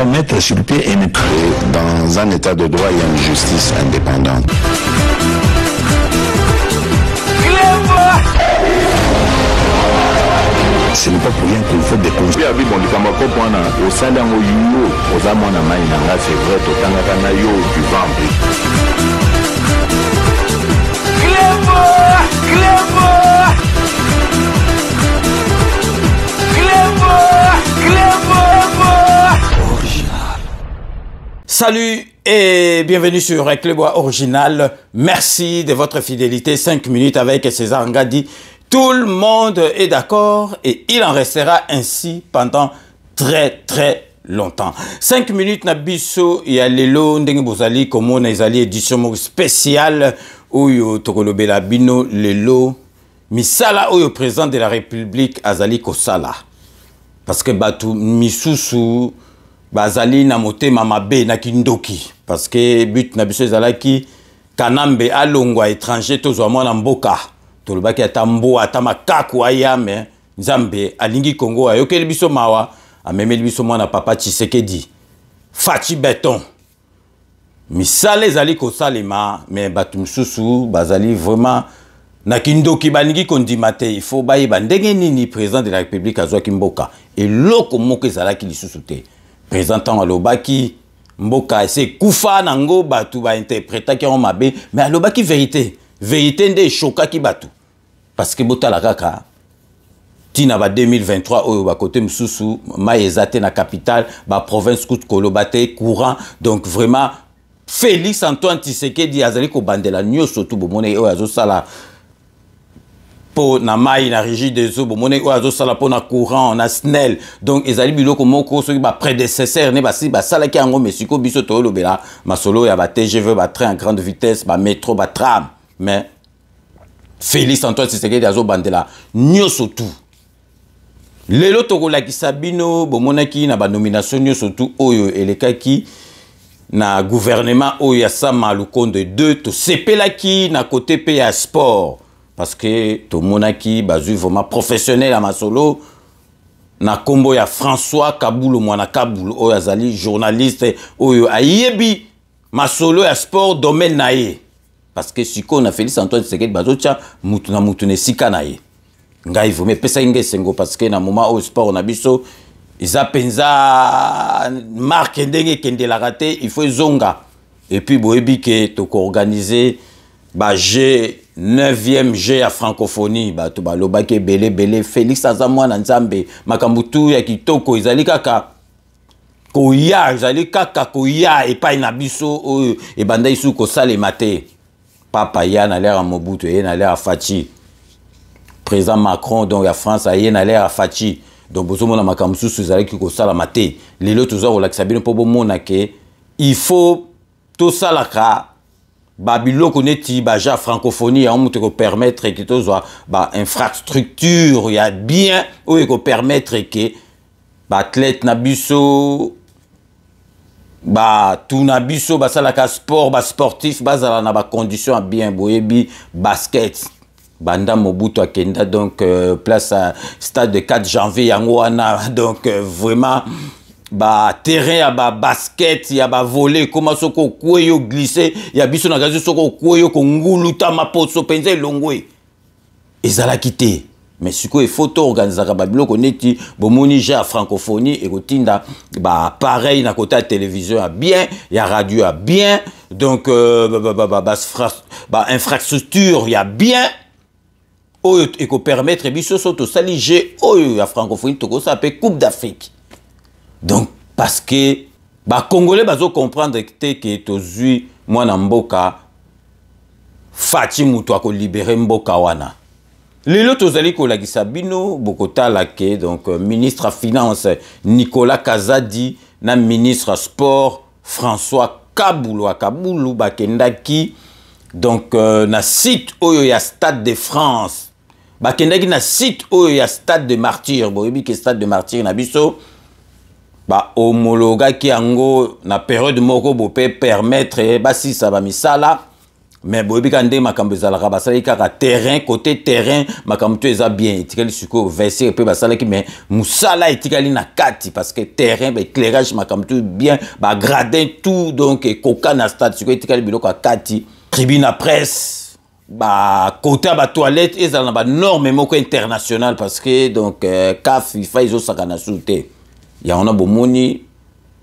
doit mettre sur pied et dans un état de droit, il y a une justice indépendante. Ce n'est pas pour rien qu'il faut des conseils. Salut et bienvenue sur Clébois Original. Merci de votre fidélité. 5 minutes avec César Ngadi. Tout le monde est d'accord et il en restera ainsi pendant très longtemps. 5 minutes na biso ya lelo ndenge bozali comme na ezali édition spéciale oyo tokolobela bino lelo misala oyo président de la République azali kosala parce que batu misusu bazali na motema mabe na kindoki parce que but na biso ezalaki kanambe alongwa étranger tozwa mwana mboka tolobaki atambo atamakaku ayame nzambe alingi Congo ayokeli biso mawa amemeli biso mwana papa Tshisekedi fachi beton misale ezali kosalema mais batu misusu bazali vraiment na kindoki balingi kondima te il faut bayeba ndenge nini président de la République azwaki mboka eloko moko ezalaki lisusu te présentant alobaki mboka ese kufa nango batu ba interprétaki en mabe mais alobaki vérité nde chokaki batu parce que botala kaka tina ba 2023 oyo ba côté msusu maezate na capitale ba province kout kolobate courant donc vraiment Félix Antoine Tshisekedi azali ko bandela nyoso tout bomone oyo azosala po na mai na régie des eaux bomone oyo azosala po na courant na SNEL donc ezali biloko moko soki ba prédécesseur ne basi basalaki yango mesiko biso to lobela masolo ya ba TGV ba train en grande vitesse ba métro ba tram mais Félix Antoine Tshisekedi azo bandela nyoso tout lelo tokolakisa bino bomonaki na ba nomination nyoso tout oyo elekaki na gouvernement oyo ya Sama Lukonde 2 to sepelaki na côté pe ya sport parce que to monaki bazui vraiment professionnel à masolo na kombo ya François Kabulu mwana Kabulu oyo azali journaliste oyo ayebi masolo ya sport domaine na ye parce que siko na Félix Antoine Tshisekedi bazocha mutu na mutu ne sika na ye ngai vome pesa inge sengo parce que na moment au sport na biso isa penza marque ndenge kendela raté il faut zonga et puis boyebi ke to ko organiser ba G 9e G à francophonie ba to balobaki belé Félix Azamwana Nzambe makambutu ya kitoko izali kaka koya et pas na biso oyo e banda isu ko sale maté papa ya na l'air à Mobutu et na l'air à Fachi président Macron donc la France a na l'air à Fachi donc bozomo na makamsusu izali ko sala maté lelo tozo relaxa bino po bomona ke il faut to salaka babiloko neti baja francophonie ya mutu ko permettre que tozo ba infrastructure ya bien ou ko permettre que ba athlète na biso ba tuna biso basalaka sport ba sportif bazala na ba condition bien boyebi basket banda Mobutu akenda donc place à stade de 4 janvier yangoana donc vraiment ba terrain ya ba basket ya ba volley comment soko kweyo glisser ya biso na gazo soko kweyo ko nguluta maposo penze longwe ezala kité mais siko e photo organiser ba biloko neti bomoni ja francophonie et kotinda ba pareil na côté télévision a bien ya radio a bien donc ba infrastructure ya bien oyo et ko permettre biso soto sali G oyo ya francophonie to ko s'appelle Coupe d'Afrique donc parce que ba congolais bazo comprendre que tozui mwana mboka Fachi mutu ako libérer mboka wana lelo tozali ko lagisa bino bokotala ke donc ministre à finance Nicolas Kazadi na ministre sport François Kabulu bakendaki donc na site oyo ya Stade de France bakendaki na site oyo ya Stade de Martyrs boyebi ke Stade de Martyrs na biso ba homologaki yango na période moko bo pe permettre basisa ba misala mais boyebi kande makambo ezalaka basali kaka terrain côté terrain makambo to eza bien etikali siko verser pe basalaki mais musala etikali na kati parce que terrain ba éclairage makambo to bien ba gradin tout donc koka na stade siko etikali biloko a kati tribune à presse ba côté ba toilette ezala na ba norme moko international parce que donc CAF FIFA izo sakana souté ya on a bomoni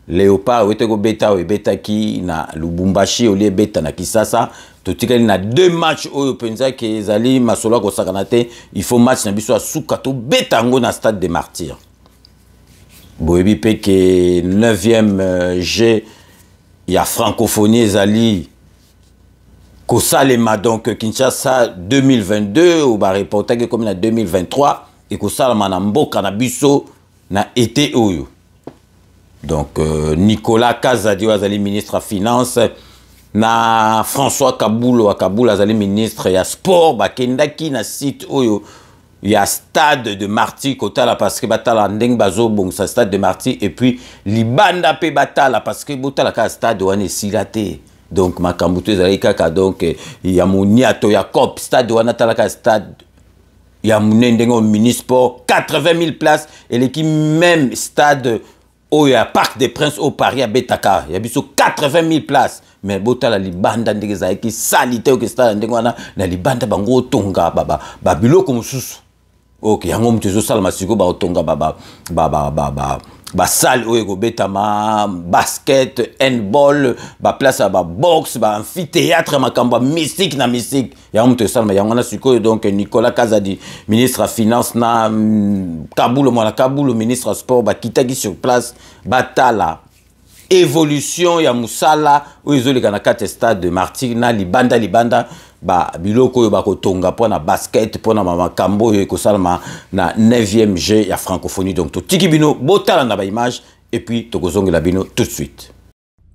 Léopard wete ko beta o beta ki na Lubumbashi au lieu beta na Kisasa totikali na 2 matchs oyo penza ke ezali masolo ko sakana te il faut match na biso asuka to beta ngo na stade des Martyrs boyebi pe ke 9e G ya francophonie ezali ko salema donc Kinshasa 2022 ou ba reportage comme na 2023 et ko salama na mboka na biso na été oyo. Donc, Nicolas Kazadi azali ministre des Finances, na François Kaboulo azali ministre ya sport, bakendaki na site oyo ya stade de Martyrs kotala parce que batala ndeng bazo bon sa stade de Martyrs et puis libanda pe batala parce que botala ka stade wana silate. Donc makambuto ezali kaka donc ya moniato ya cop stade wana tala ka stade ya munendengo minisport 80 000 places et l'équipe même stade oh, il y a Parc des Princes au Paris à Betaka. Il y a 80 000 places. Mais bota la libanda ndegeza qui salite au stade ndengwana na libanda bango tonga baba babilo comme susu. OK, yango mtezo sala masiko ba tonga baba ba salle au betama basket, handball, ba place ba boxe, ba amphithéâtre makamba mystique na mystique. Yango mtezo sala yango na siko donc Nicolas Kazadi ministre des Finances na Kaboul ministre des Sports ba kitaki sur place batala évolution ya musala oyo na kate stade de Martyrs na libanda ba biloko yo ba kotonga pona basket pona makambo yo ekosalama na 9e G ya francophonie donc to tiki bino botala na ba image et puis tokozongela bino tout de suite.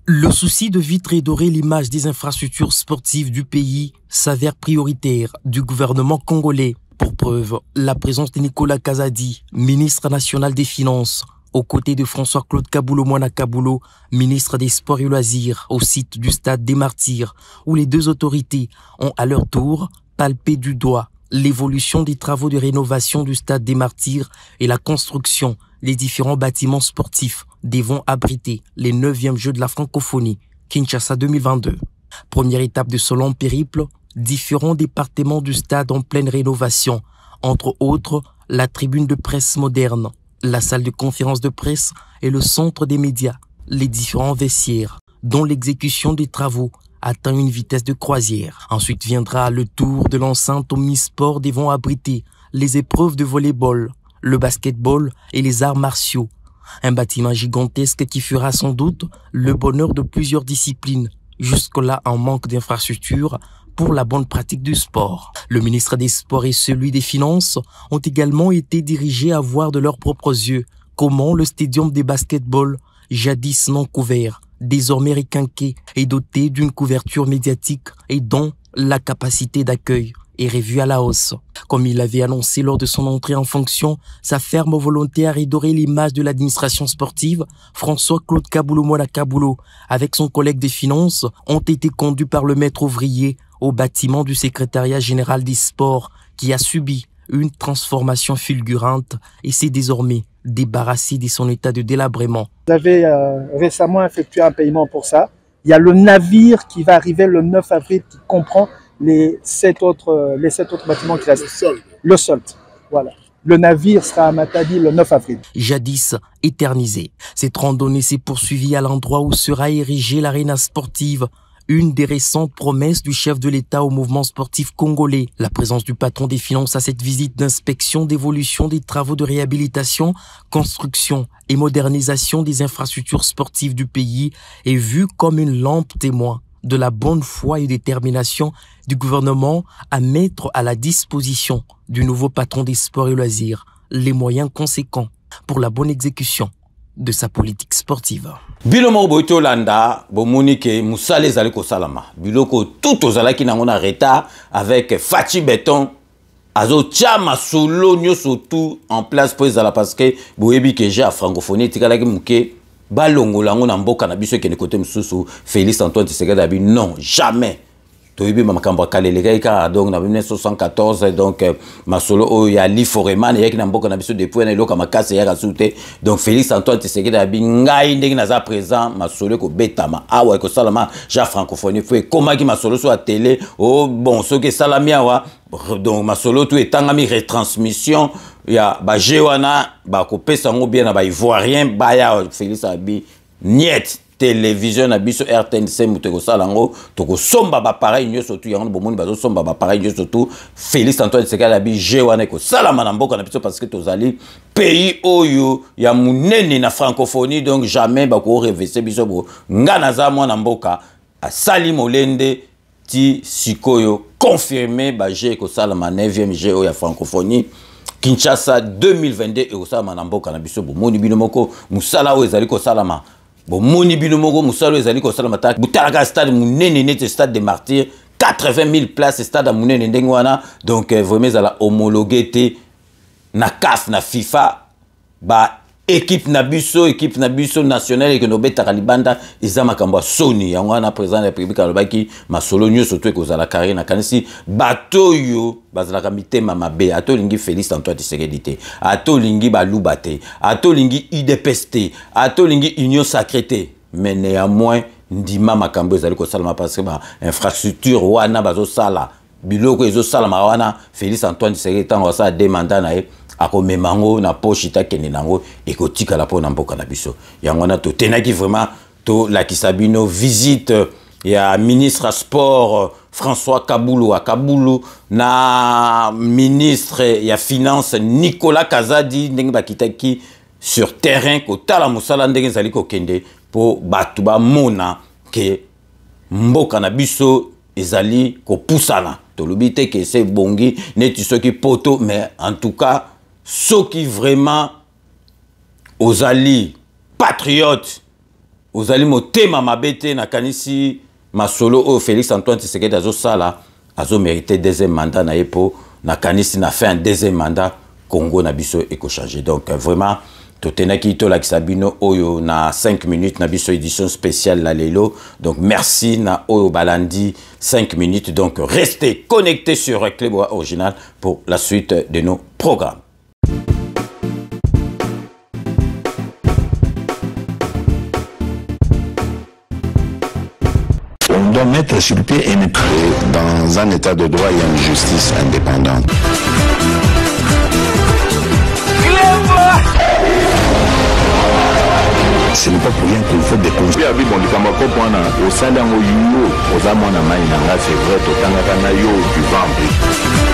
Le souci de vite redorer l'image des infrastructures sportives du pays s'avère prioritaire du gouvernement congolais. Pour preuve, la présence de Nicolas Kazadi, ministre national des Finances, aux côtés de François-Claude Kaboulo Mwana Kaboulo, ministre des Sports et Loisirs, au site du stade des Martyrs, où les deux autorités ont à leur tour palpé du doigt l'évolution des travaux de rénovation du stade des Martyrs et la construction des différents bâtiments sportifs devant abriter les 9e Jeux de la francophonie, Kinshasa 2022. Première étape de ce long périple, différents départements du stade en pleine rénovation, entre autres la tribune de presse moderne, la salle de conférence de presse et le centre des médias, les différents vestiaires, dont l'exécution des travaux atteint une vitesse de croisière. Ensuite viendra le tour de l'enceinte omnisport devant abriter les épreuves de volley-ball, le basketball et les arts martiaux. Un bâtiment gigantesque qui fera sans doute le bonheur de plusieurs disciplines, jusque-là en manque d'infrastructures pour la bonne pratique du sport. Le ministre des Sports et celui des Finances ont également été dirigés à voir de leurs propres yeux comment le stadium de basketball, jadis non couvert, désormais requinqué et doté d'une couverture médiatique et dont la capacité d'accueil est revue à la hausse. Comme il l'avait annoncé lors de son entrée en fonction, sa ferme volonté à redorer l'image de l'administration sportive, François-Claude Kaboulo Mwana Kaboulo, avec son collègue des Finances, ont été conduits par le maître ouvrier au bâtiment du secrétariat général des sports qui a subi une transformation fulgurante et s'est désormais débarrassé de son état de délabrement. Vous avez récemment effectué un paiement pour ça. Il y a le navire qui va arriver le 9 avril qui comprend les 7 autres bâtiments qui restent. Le solde. Voilà. Le navire sera à Matadi le 9 avril. Jadis éternisé, cette randonnée s'est poursuivie à l'endroit où sera érigée l'aréna sportive, une des récentes promesses du chef de l'État au mouvement sportif congolais. La présence du patron des Finances à cette visite d'inspection d'évolution des travaux de réhabilitation, construction et modernisation des infrastructures sportives du pays est vue comme une lampe témoin de la bonne foi et détermination du gouvernement à mettre à la disposition du nouveau patron des sports et loisirs les moyens conséquents pour la bonne exécution de sa politique sportive. Bilomo boito landa bomoni ke musale zali ko salama biloko tout ozala ki nango na retard avec Fachi Béton azo chama solo nyoso tout en place pour ezala parce que boyebi ke ja francophonie tikala ki muke balongo lango na mboka na biso ke ne côté mususu Félix Antoine Tshisekedi abi non jamais toyebi makambo kaleleka ika donc na 1974 donc masolo o ya li foreman yaki na mboka na biso depuis na loka makase ya kasute donc Félix Antoine Tshisekedi abi ngai ndenge na za présent masolo ko betama awa ko salama ja francophonie fo koma ki masolo so a télé oh bon so ke salami awa donc masolo tout etangami retransmission ya ba jewana ba ko pesa ngo bien na ba ivoirien ba ya Félix abi niet télévision na biso RTNC muteko salango toko somba ba pareil nyoso tu yango bomoni bazo somba ba pareil nyoso tu Félix Antoine Tshisekedi abi jewana ko salama na mboka na biso parce que tozali pays oyo ya munene na francophonie donc jamais ba ko reverser biso bo ngana za mwana mboka asali molende ti sikoyo confirmé ba je ko salama 9e je oyo ya francophonie Kinshasa 2022 et osala na mboka na biso bo moni bino moko musala oyo ezali ko salama bon moni bino moko musalo ezali ko salama ta butalaka stade munene nete stade des martyrs 80 000 places stade munene ndenge wana donc vraiment za la homologué te na CAF na FIFA ba équipe na biso nationale et que no beta libanda izama kamba Sony yango na président de la République alobaki masolo nyo surtout ko za la carrière na kanisi bato yo bazala kamitema mabe ato lingi Félix Antoine Tshisekedi te ato lingi baluba te ato lingi UDPS te ato lingi Union Sacrée te mais néanmoins ndima makambo ezali ko salama parce que ba infrastructure wana bazo sala biloko ezo sala wana Félix Antoine Tshisekedi tango sa demanda na e ako memango na pochita kene nango ekotika la po na mboka na biso yango na to tenaki vraiment to la kisabino visite ya ministre sport François Kabulu à Kabulu na ministre ya finance Nicolas Kazadi ndenge bakitaki sur terrain ko tala musala ndenge zali ko kende po batu ba mona ke mboka na biso ezali ko pusana to lobite ke c'est bongi neti soki poto mais en tout cas ceux qui vraiment aux alliés patriotes aux alliés motema mabete na kanisi masolo o Félix Antoine Tshisekedi azo sala azo mérité deuxième mandat na epo na kanisi na fait un deuxième mandat Congo na biso eko changer donc vraiment totenaki to la kisabino oyo na 5 minutes na biso édition spéciale la lelo donc merci na oyo balandi 5 minutes donc restez connectés sur Clébois Original pour la suite de nos programmes. On doit mettre sur pied et dans un état de droit et une justice indépendante. Ce n'est pas pour rien qu'il faut des conseils. C'est vrai, tu